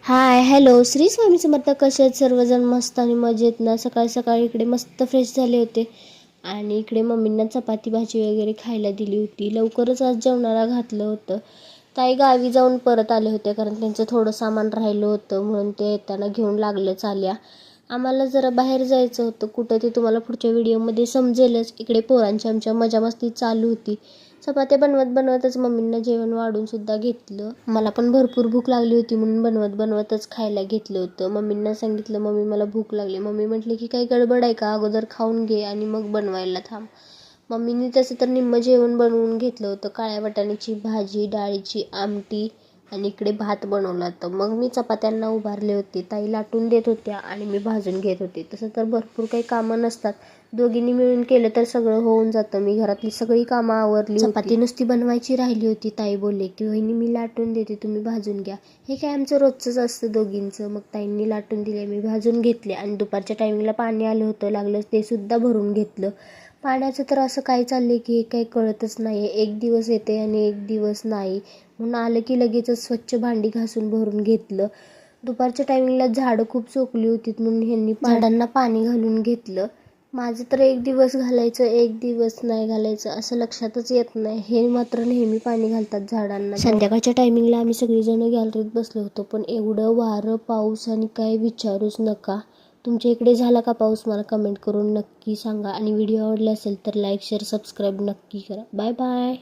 Hi hello Shri Swami Samarth. कसे आहेत सर्वजण? मस्त आणि मजेत ना. सकाळी सकाळी इकडे मस्त फ्रेश झाले होते आणि इकडे मम्मींना चपाती भाजी वगैरे खायला दिली होती. लवकरच आज जेवणाला घातलं होतं. ताई गावी जाऊन परत आले होते कारण त्यांचं थोडं सामान राहिलं होतं म्हणून ते येताना घेऊन लागलेच आल्या. आम्हाला जरा बाहेर जायचं होतं कुठं ते तुम्हाला पुढच्या व्हिडिओमध्ये समजेलच. इकडे पोरांची आमच्या मजा मस्ती चालू होती. चपात्या बनवतच मम्मींना जेवण वाढून सुद्धा घेतलं. मला पण भरपूर भूक लागली होती म्हणून बनवतच खायला घेतलं होतं. मम्मींना सांगितलं मम्मी मला भूक लागली. मम्मी म्हटली की काही गडबड आहे का, अगोदर खाऊन घे आणि मग बनवायला थांब. मम्मीने तसं तर निम्मं जेवण बनवून घेतलं होतं. काळ्या वाटाण्याची भाजी, डाळीची आमटी आणि इकडे भात बनवला होता. मग मी चपात्यांना उभारले होते. ताई लाटून देत होत्या आणि मी भाजून घेत होते. तसं तर भरपूर काही कामं नसतात, दोघींनी मिळून केलं तर सगळं होऊन जातं. मी घरातली सगळी कामं आवरली. चपाती नुसती बनवायची राहिली होती. ताई बोलले की वहिनी मी लाटून देते, तुम्ही भाजून घ्या. हे काय आमचं रोजचंच असतं दोघींचं. मग ताईंनी लाटून दिले, मी भाजून घेतले आणि दुपारच्या टायमिंगला पाणी आलं होतं, लागलं ते सुद्धा भरून घेतलं. पाण्याचं तर असं काय चाललंय की हे काही कळतच नाही. एक दिवस येते आणि एक दिवस नाही. म्हणून आलं की लगेचच स्वच्छ भांडी घासून भरून घेतलं. दुपारच्या टायमिंगला झाडं खूप चोखली होती म्हणून ह्यांनी झाडांना पाणी घालून घेतलं. माझं तर एक दिवस घालायचं एक दिवस नाही घालायचं असं लक्षातच येत नाही. हे मात्र नेहमी पाणी घालतात झाडांना. संध्याकाळच्या टायमिंगला आम्ही सगळीजणं गॅलरीत बसलो होतो, पण एवढं वारं पाऊस आणि काय विचारूच नका. तुमच्या इकडे झाला का पाऊस? मला कमेंट करून नक्की सांगा आणि व्हिडिओ आवडला असेल तर लाईक शेअर सबस्क्राईब नक्की करा. Bye bye.